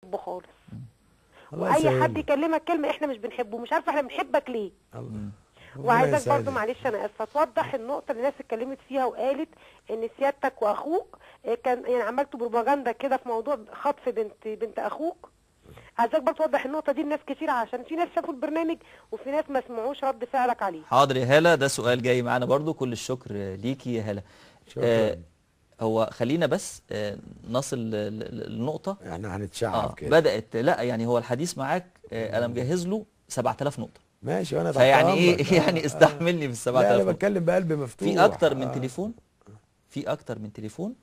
بنحبه خالص. الله واي يسهل حد لك. يكلمك كلمه احنا مش بنحبه، مش عارفه احنا بنحبك ليه. الله ربنا وعايزاك يسهل برضو لك. معلش انا اسفه توضح النقطه اللي الناس اتكلمت فيها وقالت ان سيادتك واخوك كان يعني عملتوا بروباجندا كده في موضوع خطف بنت اخوك. عايزاك برضو توضح النقطه دي لناس كتير، عشان في ناس شافوا البرنامج وفي ناس ما سمعوش رد فعلك عليه. حاضر يا هالة، ده سؤال جاي معانا برضو، كل الشكر ليكي يا هالة. شكرا. هو خلينا بس نصل للنقطة. احنا هنتشعب كده. بدأت، لا يعني هو الحديث معاك أنا مجهز له 7000 نقطة. ماشي وانا تحت فيعني امرك. ايه يعني استحملني في ال لا 7000 انا نقطة. بتكلم بقلب مفتوح. في أكتر من تليفون، في أكتر من تليفون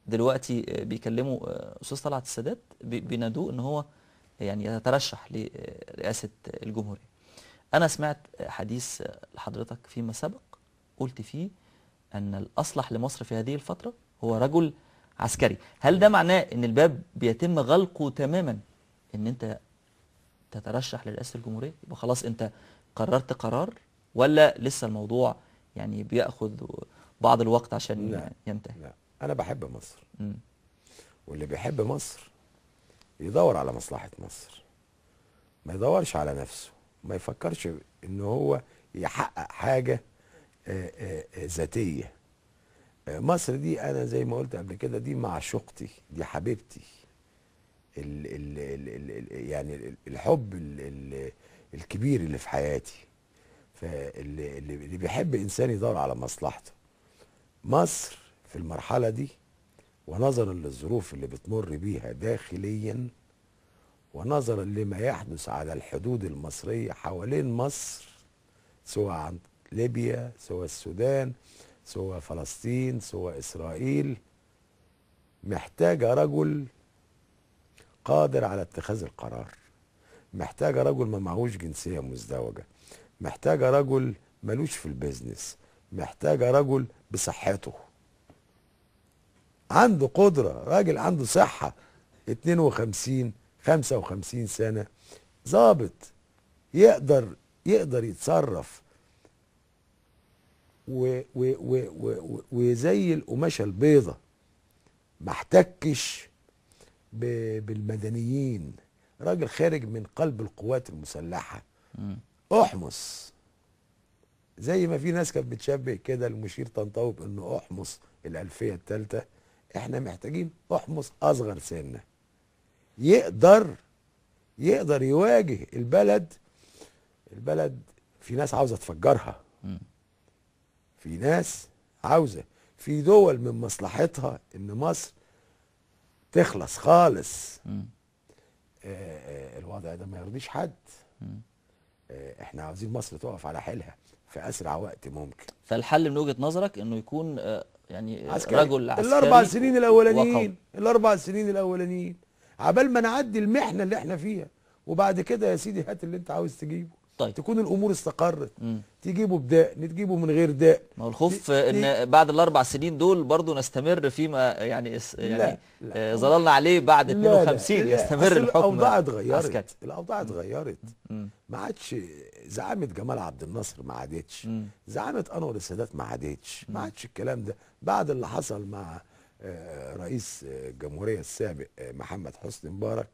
دلوقتي بيكلموا أستاذ طلعت السادات بينادوه إن هو يعني يترشح لرئاسة الجمهورية. أنا سمعت حديث لحضرتك فيما سبق، قلت فيه أن الأصلح لمصر في هذه الفترة هو رجل عسكري. هل ده معناه أن الباب بيتم غلقه تماما أن أنت تترشح لرئاسة الجمهورية؟ يبقى خلاص أنت قررت قرار، ولا لسه الموضوع يعني بيأخذ بعض الوقت عشان لا ينتهي؟ لا انا بحب مصر. واللي بيحب مصر يدور على مصلحة مصر، ما يدورش على نفسه، ما يفكرش ان هو يحقق حاجة ذاتية. مصر دي انا زي ما قلت قبل كده دي معشوقتي، دي حبيبتي. يعني الحب الكبير اللي في حياتي. فاللي بيحب انسان يدور على مصلحته. مصر في المرحلة دي ونظرا للظروف اللي بتمر بيها داخليا، ونظرا لما يحدث على الحدود المصرية حوالين مصر، سواء عن ليبيا، سواء السودان، سواء فلسطين، سواء إسرائيل، محتاجة رجل قادر على اتخاذ القرار، محتاجة رجل ما معهوش جنسية مزدوجة، محتاجة رجل ملوش في البيزنس، محتاجة رجل بصحته عنده قدرة، راجل عنده صحة، 52 55 سنة، ضابط يقدر يتصرف وزي القماشة البيضة، ما احتكش بالمدنيين، راجل خارج من قلب القوات المسلحة، احمص. زي ما في ناس كانت بتشبه كده المشير طنطاوي بانه احمص الالفية الثالثة، احنا محتاجين احمص اصغر سنة يقدر يواجه البلد. في ناس عاوزة تفجرها، في ناس عاوزة، في دول من مصلحتها ان مصر تخلص خالص. الوضع ده ما يرضيش حد. احنا عاوزين مصر تقف على حيلها في اسرع وقت ممكن. فالحل من وجهة نظرك انه يكون يعني عسكري. رجل عسكري الاربع سنين الاولانيين عبال ما نعدي المحنة اللي احنا فيها، وبعد كده يا سيدي هات اللي انت عاوز تجيبه. طيب. تكون الامور استقرت. تجيبه بدقن، تجيبه من غير دقن. ما هو الخوف ان بعد الاربع سنين دول برضو نستمر فيما يعني ظللنا عليه بعد 52. لا يستمر الحكم. الاوضاع اتغيرت. الاوضاع اتغيرت. ما عادش زعامة جمال عبد الناصر، ما عادتش زعامة انور السادات، ما عادتش. ما عادش الكلام ده بعد اللي حصل مع رئيس الجمهورية السابق محمد حسني مبارك.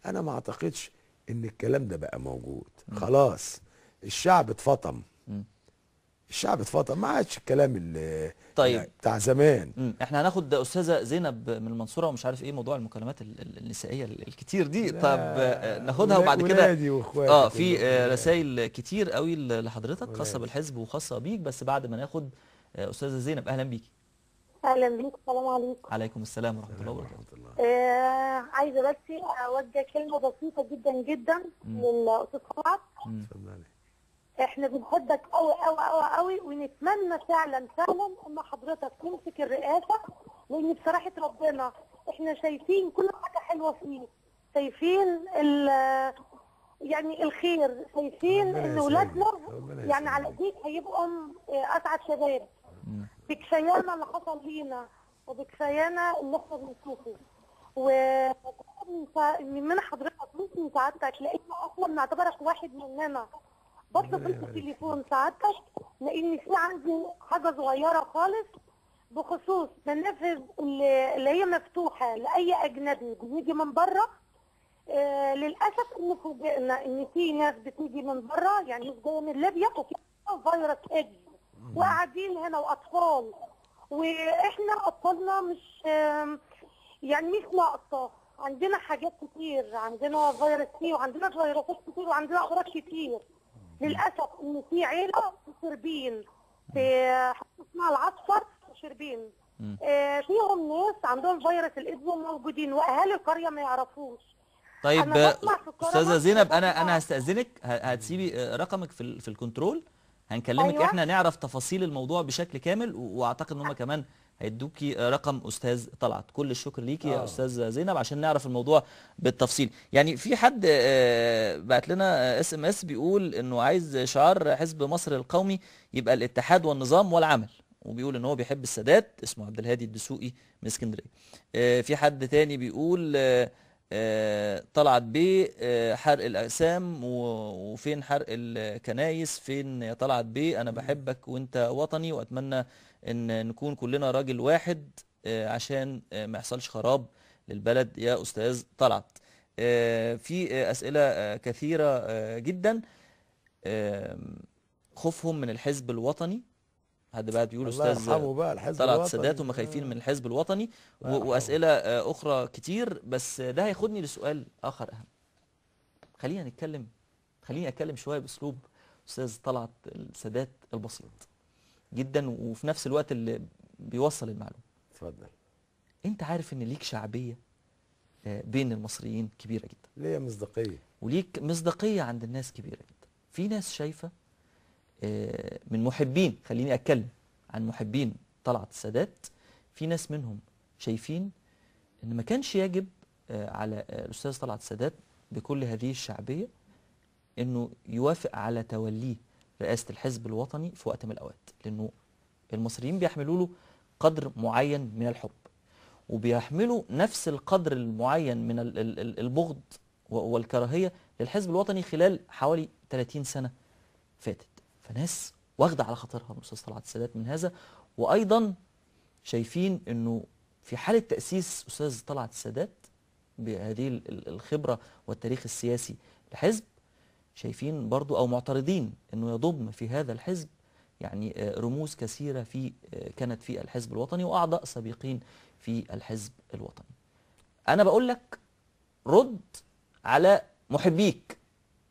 انا ما اعتقدش ان الكلام ده بقى موجود. خلاص الشعب اتفطم. الشعب اتفطم، ما عادش الكلام اللي طيب بتاع زمان. احنا هناخد استاذه زينب من المنصوره ومش عارف ايه موضوع المكالمات النسائيه الكتير دي. طب ناخدها وبعد كده في رسائل كتير قوي لحضرتك خاصه بالحزب وخاصه بيك، بس بعد ما ناخد استاذه زينب. اهلا بيكي. اهلا بيك. السلام عليكم. عليكم السلام ورحمه الله وبركاته. عايزه بس اوجه كلمه بسيطه جدا جدا للاستاذ طلعت. احنا بنحبك قوي قوي قوي قوي، ونتمنى فعلا فعلا ان حضرتك تمسك الرئاسه، لان بصراحه ربنا احنا شايفين كل حاجه حلوه فيه، شايفين يعني الخير، شايفين ان ولادنا يعني على ايديك هيبقوا اسعد شباب. بكفايانا اللي حصل لينا وبكفايانا اللي احنا بنشوفه، من حضرتك ممكن سعادتك لان اصلا نعتبرك واحد مننا. بطلب في التليفون سعادتك لان في عندي حاجه صغيره خالص بخصوص منافذ اللي هي مفتوحه لاي اجنبي بيجي من بره، للاسف ان فوجئنا ان في ناس بتيجي من بره، يعني ناس جايه من ليبيا وفي فيروس ايدز وقاعدين هنا واطفال، واحنا اطفالنا مش يعني مش ناقصه، عندنا حاجات كتير، عندنا فيروس سي وعندنا فيروسات كتير وعندنا امراض كتير. للاسف ان في عيله في شربين، في حته اسمها العصفر في شربين، فيهم ناس عندهم فيروس الايدز موجودين واهالي القريه ما يعرفوش. طيب أنا بسمع في القناة استاذه زينب، بسمع. انا هستاذنك، هتسيبي رقمك في الكنترول، هنكلمك أيوة. احنا نعرف تفاصيل الموضوع بشكل كامل، واعتقد ان هم كمان هيدوكي رقم استاذ طلعت. كل الشكر ليكي يا استاذه زينب عشان نعرف الموضوع بالتفصيل. يعني في حد بعت لنا SMS بيقول انه عايز شعار حزب مصر القومي يبقى الاتحاد والنظام والعمل، وبيقول ان هو بيحب السادات، اسمه عبد الهادي الدسوقي من اسكندريه. في حد تاني بيقول طلعت بيه حرق الأقسام وفين حرق الكنايس، فين يا طلعت بيه، أنا بحبك وأنت وطني وأتمنى أن نكون كلنا راجل واحد عشان ما يحصلش خراب للبلد يا أستاذ طلعت. في أسئلة كثيرة جدا. خوفهم من الحزب الوطني، حد بقى بيقول الله استاذ يرحمه بقى الحزب طلعت الوطني. السادات هم خايفين من الحزب الوطني، الله يرحمه. واسئله اخرى كتير، بس ده هياخدني لسؤال اخر اهم. خليني اتكلم شويه باسلوب استاذ طلعت السادات البسيط جدا، وفي نفس الوقت اللي بيوصل المعلومه. اتفضل. انت عارف ان ليك شعبيه بين المصريين كبيره جدا، ليه مصداقيه، وليك مصداقيه عند الناس كبيره جدا. في ناس شايفه من محبين، خليني أتكلم عن محبين طلعت السادات، في ناس منهم شايفين أن ما كانش يجب على الأستاذ طلعت السادات بكل هذه الشعبية أنه يوافق على توليه رئاسة الحزب الوطني في وقت من الأوقات، لأنه المصريين بيحملوا له قدر معين من الحب، وبيحملوا نفس القدر المعين من البغض والكراهية للحزب الوطني خلال حوالي 30 سنة فاتت. فناس واخده على خاطرها من الاستاذ طلعت السادات من هذا، وايضا شايفين انه في حاله تاسيس استاذ طلعت السادات بهذه الخبره والتاريخ السياسي لحزب، شايفين برضو او معترضين انه يضم في هذا الحزب يعني رموز كثيره كانت في الحزب الوطني واعضاء سابقين في الحزب الوطني. انا بقول لك رد على محبيك،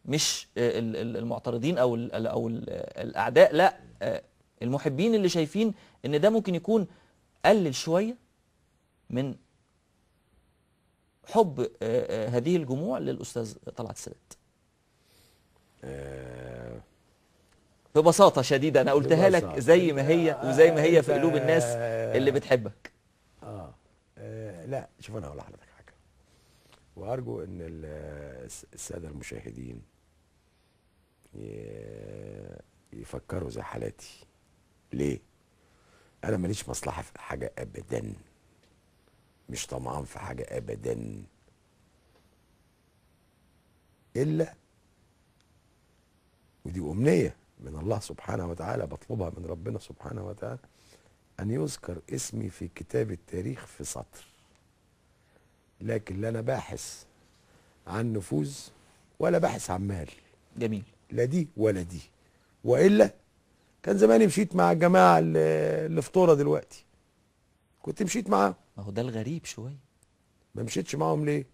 مش المعترضين او الاعداء، لا، المحبين اللي شايفين ان ده ممكن يكون قلل شويه من حب هذه الجموع للاستاذ طلعت السادات. ببساطه شديده انا قلتها لك زي ما هي، وزي ما هي في قلوب الناس اللي بتحبك. لا شوف، انا هقول لحضرتك حاجه، وارجو ان الساده المشاهدين يفكروا زي حالاتي. ليه؟ انا ماليش مصلحه في حاجه ابدا، مش طمعان في حاجه ابدا، الا ودي امنيه من الله سبحانه وتعالى، بطلبها من ربنا سبحانه وتعالى، ان يذكر اسمي في كتاب التاريخ في سطر. لكن لا انا باحث عن نفوذ ولا باحث عن مال. جميل. لا دي ولا دي، والا كان زماني مشيت مع الجماعه اللي في طوره دلوقتي، كنت مشيت معاهم. ما هو ده الغريب شويه. ما مشيتش معاهم ليه؟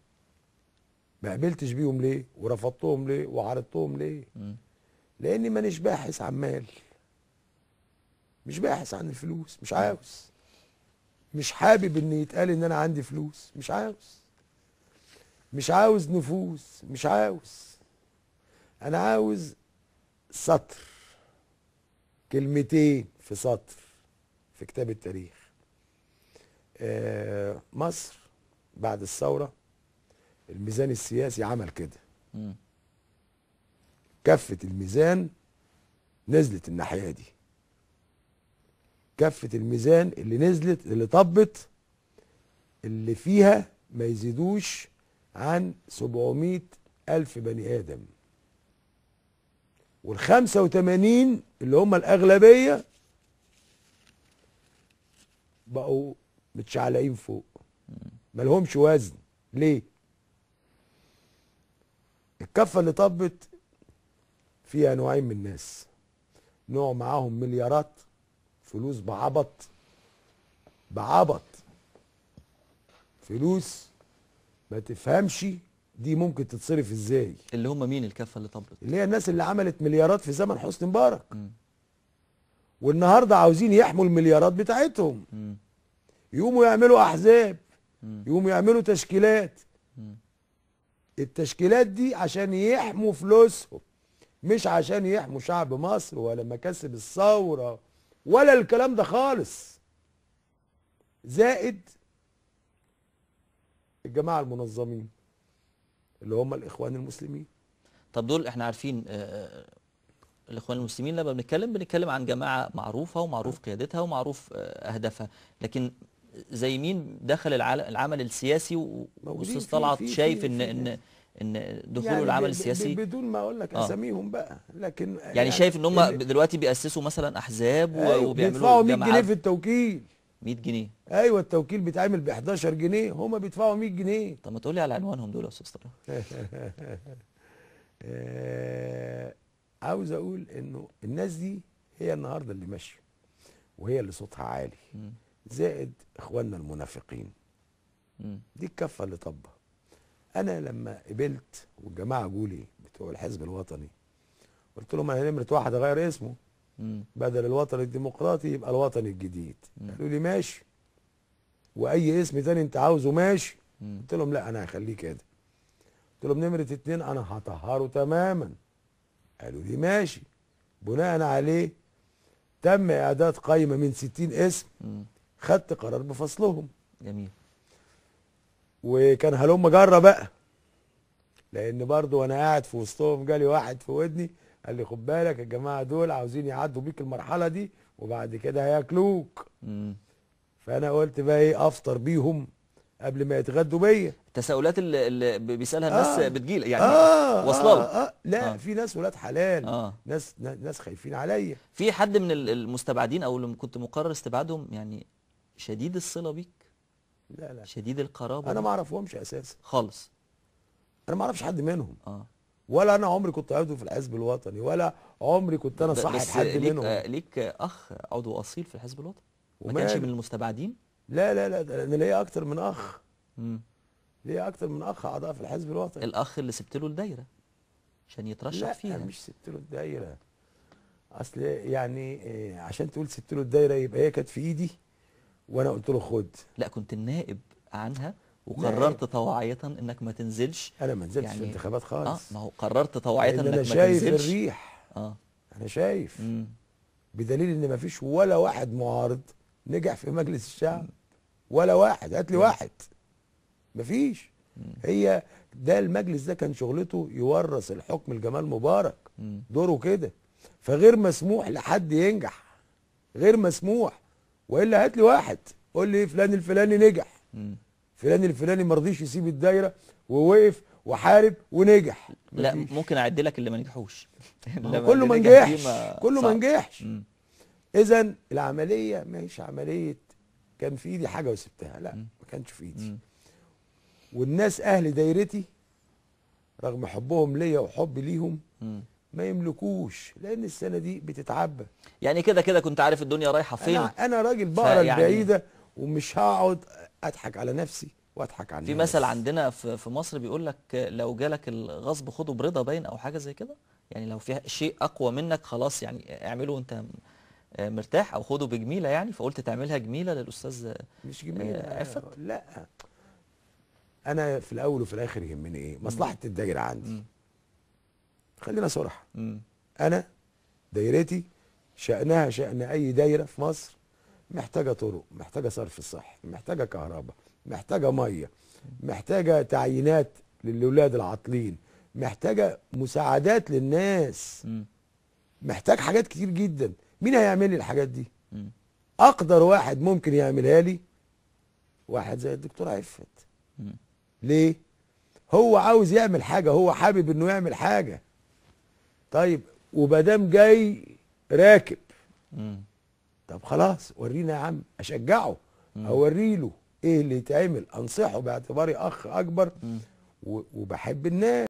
ما قبلتش بيهم ليه؟ ورفضتهم ليه؟ وعرضتهم ليه؟ لاني مانيش باحث عن مال، مش باحث عن الفلوس، مش عاوز، مش حابب ان يتقال ان انا عندي فلوس، مش عاوز نفوذ، مش عاوز. انا عاوز سطر، كلمتين في سطر في كتاب التاريخ. مصر بعد الثورة الميزان السياسي عمل كده، كفة الميزان نزلت الناحية دي، كفة الميزان اللي نزلت اللي طبت اللي فيها ما يزيدوش عن 700,000 بني آدم، وال85 اللي هم الأغلبية بقوا متشعلقين فوق، مالهمش وزن. ليه؟ الكفه اللي طبت فيها نوعين من الناس، نوع معاهم مليارات فلوس بعبط فلوس ما تفهمش دي ممكن تتصرف ازاي. اللي هم مين الكفه اللي طبت؟ اللي هي الناس اللي عملت مليارات في زمن حسني مبارك، والنهارده عاوزين يحموا المليارات بتاعتهم، يقوموا يعملوا احزاب، يقوموا يعملوا تشكيلات. التشكيلات دي عشان يحموا فلوسهم، مش عشان يحموا شعب مصر ولا مكاسب الثوره ولا الكلام ده خالص. زائد الجماعه المنظمين اللي هم الاخوان المسلمين. طب دول احنا عارفين الاخوان المسلمين لما بنتكلم عن جماعه معروفه ومعروف قيادتها ومعروف اهدافها، لكن زي مين دخل العمل السياسي واستاذ طلعت شايف ان دخوله يعني العمل السياسي بدون ما اقول لك اساميهم بقى، لكن يعني شايف ان هم دلوقتي بيأسسوا مثلا احزاب وبيعملوا بيدفعوا 100 جنيه في التوكيل. 100 جنيه؟ ايوه التوكيل بيتعمل ب 11 جنيه، هم بيدفعوا 100 جنيه. طب ما تقول لي على عنوانهم دول يا استاذ طلعت. عاوز اقول انه الناس دي هي النهارده اللي ماشيه وهي اللي صوتها عالي، زائد اخواننا المنافقين. دي الكفه اللي طبه. انا لما قبلت والجماعه جولي بتوع الحزب الوطني قلت لهم انا نمره واحد اغير اسمه، بدل الوطني الديمقراطي يبقى الوطني الجديد. قالوا لي ماشي، واي اسم تاني انت عاوزه ماشي. قلت لهم لا انا هخليه كده. قلت لهم نمره 2 انا هطهره تماما. قالوا لي ماشي. بناء عليه تم اعداد قائمه من 60 اسم، خدت قرار بفصلهم. جميل. وكان هلم جره بقى، لان برضو وانا قاعد في وسطهم جالي واحد في ودني قال لي خد بالك الجماعه دول عاوزين يعدوا بيك المرحله دي وبعد كده هياكلوك. فانا قلت بقى ايه، افطر بيهم قبل ما يتغدوا بيا. التساؤلات اللي بيسالها الناس بتجيلك يعني واصله لك؟ لا في ناس ولاد حلال، ناس خايفين عليا. في حد من المستبعدين او اللي كنت مقرر استبعادهم يعني شديد الصله بيك؟ لا شديد القرابه؟ انا ما اعرفهمش اساسا خالص. انا ما اعرفش حد منهم. ولا انا عمري كنت عضو في الحزب الوطني، ولا عمري كنت انا صاحب حد منهم. ليك اخ عضو اصيل في الحزب الوطني؟ ما كانش من المستبعدين؟ لا انا ليا اكتر من اخ. ليا اكتر من اخ اعضاء في الحزب الوطني. الاخ اللي سبت له الدايره عشان يترشح فيها؟ لا مش سبت له الدايره، اصل يعني عشان تقول سبت له الدايره يبقى هي كانت في ايدي وانا قلت له خد. لا كنت النائب عنها وقررت طواعية انك ما تنزلش. انا ما نزلتش يعني في الانتخابات خالص. ما هو قررت طواعية انك ما تنزلش. انا شايف الريح. انا شايف بدليل ان ما فيش ولا واحد معارض نجح في مجلس الشعب، ولا واحد. هات لي واحد. ما فيش. هي ده المجلس ده كان شغلته يورث الحكم لجمال مبارك، دوره كده. فغير مسموح لحد ينجح، غير مسموح. والا هات لي واحد قول لي فلان الفلاني نجح، فلان الفلاني ما رضيش يسيب الدايره ووقف وحارب ونجح. لا ممكن اعد لك اللي ما نجحوش. كله ما نجحش، كله ما نجحش. اذا العمليه مش عمليه كان في ايدي حاجه وسبتها، لا ما كانش في ايدي. والناس اهل دايرتي رغم حبهم ليا وحبي ليهم ما يملكوش، لان السنه دي بتتعبى. يعني كده كنت عارف الدنيا رايحه فين. انا راجل بقرا البعيده ومش هقعد اضحك على نفسي واضحك على الناس. في مثل عندنا في مصر بيقول لك لو جالك الغصب خده برضا باين او حاجه زي كده، يعني لو في شيء اقوى منك خلاص يعني اعمله وانت مرتاح او خده بجميله يعني. فقلت تعملها جميله للاستاذ مش جميله عفت. لا انا في الاول وفي الاخر يهمني ايه؟ مصلحه الدايره عندي. خلينا صراحه. انا دايرتي شأنها شأن اي دايره في مصر، محتاجه طرق، محتاجه صرف صحي، محتاجه كهرباء، محتاجه ميه، محتاجه تعيينات للاولاد العاطلين، محتاجه مساعدات للناس، محتاج حاجات كتير جدا. مين هيعمل لي الحاجات دي؟ اقدر واحد ممكن يعملها لي واحد زي الدكتور عفت. ليه؟ هو عاوز يعمل حاجه، هو حابب انه يعمل حاجه. طيب ومادام جاي راكب، طب خلاص ورينا يا عم، اشجعه، اوري له ايه اللي يتعمل، انصحه باعتباري اخ اكبر وبحب الناس.